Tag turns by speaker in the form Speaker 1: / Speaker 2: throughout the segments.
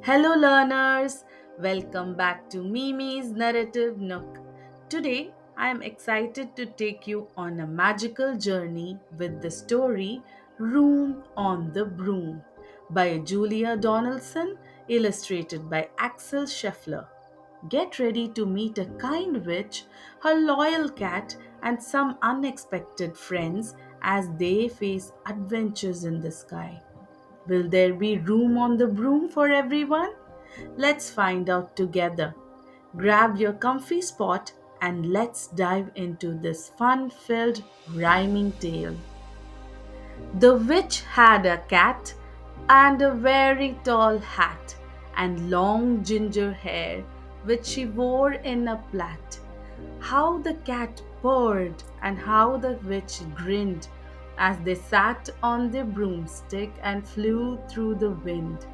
Speaker 1: Hello, learners! Welcome back to Mimi's Narrative Nook. Today, I am excited to take you on a magical journey with the story Room on the Broom by Julia Donaldson, illustrated by Axel Scheffler. Get ready to meet a kind witch, her loyal cat, and some unexpected friends as they face adventures in the sky. Will there be room on the broom for everyone? Let's find out together. Grab your comfy spot and let's dive into this fun filled rhyming tale. The witch had a cat and a very tall hat and long ginger hair which she wore in a plait. How the cat purred and how the witch grinned as they sat on their broomstick and flew through the wind.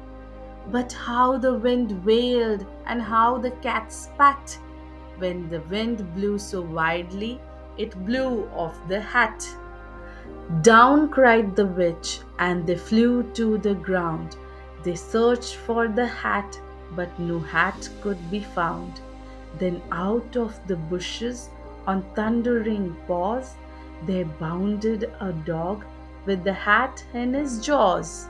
Speaker 1: But how the wind wailed and how the cat spat when the wind blew so wildly it blew off the hat. Down cried the witch, and they flew to the ground. They searched for the hat, but no hat could be found. Then out of the bushes, on thundering paws, there bounded a dog with the hat in his jaws.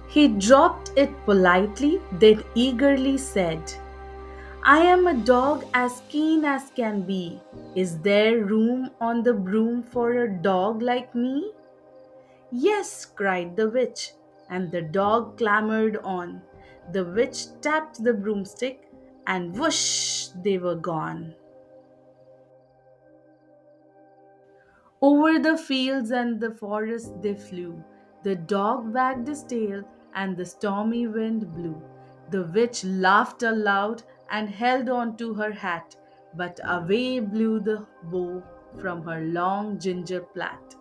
Speaker 1: He dropped it politely, then eagerly said, I am a dog as keen as can be. Is there room on the broom for a dog like me? Yes, cried the witch, and the dog clambered on. The witch tapped the broomstick, and whoosh, they were gone. Over the fields and the forest they flew. The dog wagged his tail, and the stormy wind blew. The witch laughed aloud and held on to her hat, but away blew the bow from her long ginger plait.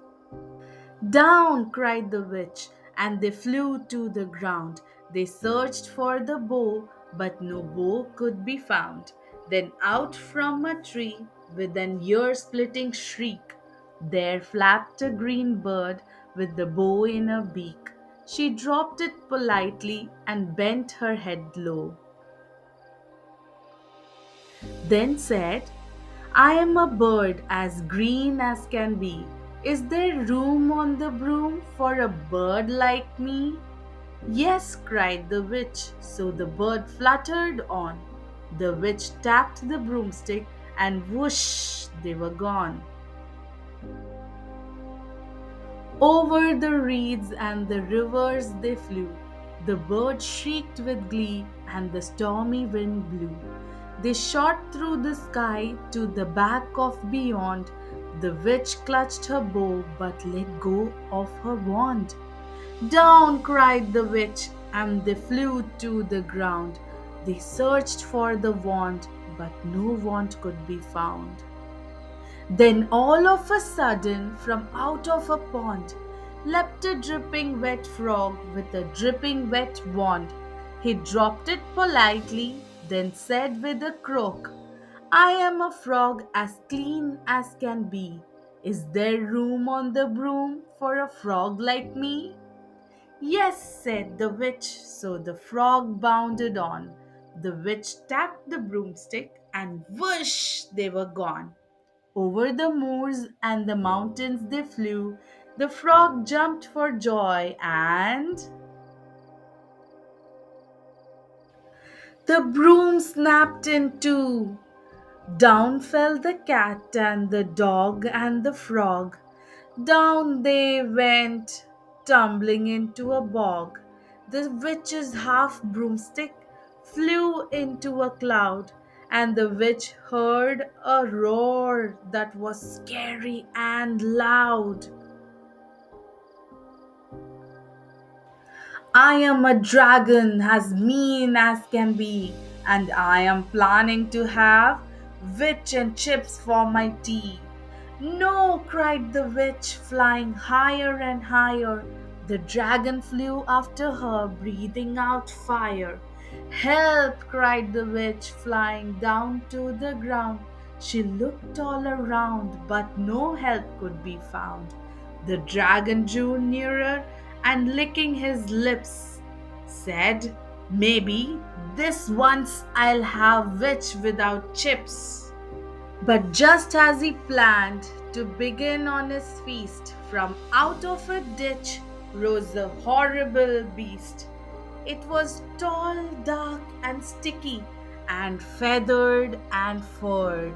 Speaker 1: Down! Cried the witch, and they flew to the ground. They searched for the bow, but no bow could be found. Then out from a tree, with an ear splitting shriek, there flapped a green bird with the bow in her beak. She dropped it politely and bent her head low. Then said, I am a bird as green as can be. Is there room on the broom for a bird like me? Yes, cried the witch. So the bird fluttered on. The witch tapped the broomstick, and whoosh, they were gone. Over the reeds and the rivers they flew. The bird shrieked with glee, and the stormy wind blew. They shot through the sky to the back of beyond. The witch clutched her bow but let go of her wand. Down! Cried the witch, and they flew to the ground. They searched for the wand, but no wand could be found. Then all of a sudden, from out of a pond, leapt a dripping wet frog with a dripping wet wand. He dropped it politely, then said with a croak, I am a frog as clean as can be. Is there room on the broom for a frog like me? Yes, said the witch, so the frog bounded on. The witch tapped the broomstick, and whoosh, they were gone. Over the moors and the mountains they flew. The frog jumped for joy, and the broom snapped in two. Down fell the cat and the dog and the frog. Down they went, tumbling into a bog. The witch's half broomstick flew into a cloud, and the witch heard a roar that was scary and loud. I am a dragon as mean as can be, and I am planning to have witch and chips for my tea. No, cried the witch, flying higher and higher. The dragon flew after her, breathing out fire. Help! Cried the witch, flying down to the ground. She looked all around, but no help could be found. The dragon drew nearer, and licking his lips, said, "Maybe this once I'll have witch without chips." But just as he planned to begin on his feast, from out of a ditch rose a horrible beast. It was tall, dark, and sticky, and feathered and furred.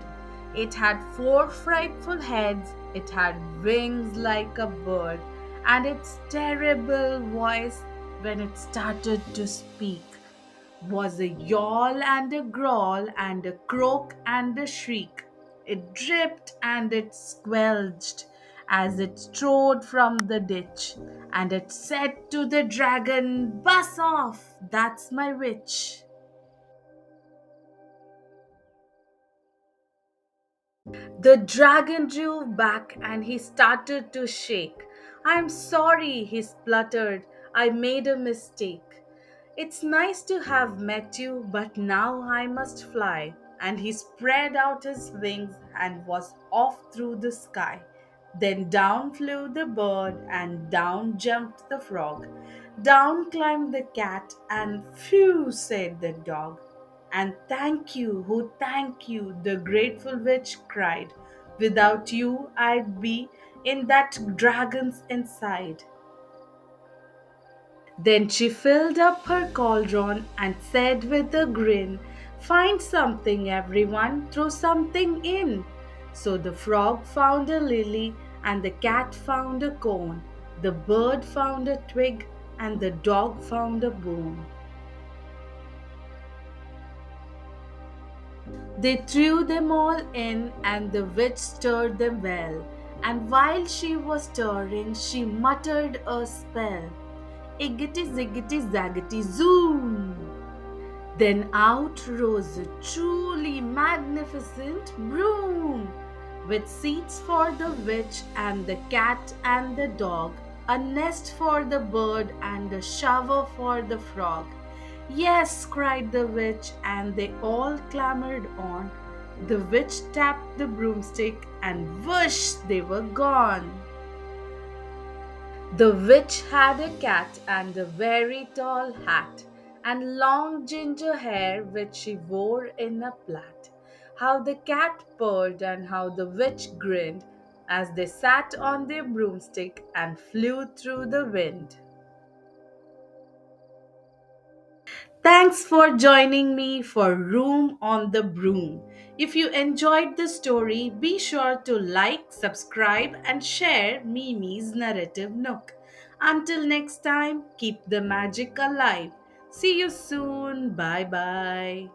Speaker 1: It had four frightful heads, it had wings like a bird, and its terrible voice, when it started to speak, was a yawl and a growl and a croak and a shriek. It dripped and it squelched as it strode from the ditch, and it said to the dragon, "Bus off, that's my witch." The dragon drew back and he started to shake. "I'm sorry," he spluttered. "I made a mistake. It's nice to have met you, but now I must fly." And he spread out his wings and was off through the sky. Then down flew the bird, and down jumped the frog. Down climbed the cat, and phew, said the dog. "And thank you, oh thank you," the grateful witch cried. "Without you, I'd be in that dragon's inside." Then she filled up her cauldron and said with a grin, "Find something, everyone, throw something in." So the frog found a lily, and the cat found a cone, the bird found a twig, and the dog found a bone. They threw them all in, and the witch stirred them well. And while she was stirring, she muttered a spell: "Iggity ziggity zaggity zoom!" Then out rose a truly magnificent broom, with seats for the witch and the cat and the dog, a nest for the bird and a shower for the frog. "Yes," cried the witch, and they all clambered on. The witch tapped the broomstick, and whoosh, they were gone. The witch had a cat and a very tall hat, and long ginger hair which she wore in a plait. How the cat purred and how the witch grinned as they sat on their broomstick and flew through the wind. Thanks for joining me for Room on the Broom. If you enjoyed the story, be sure to like, subscribe, and share Mimi's Narrative Nook. Until next time, keep the magic alive. See you soon. Bye bye.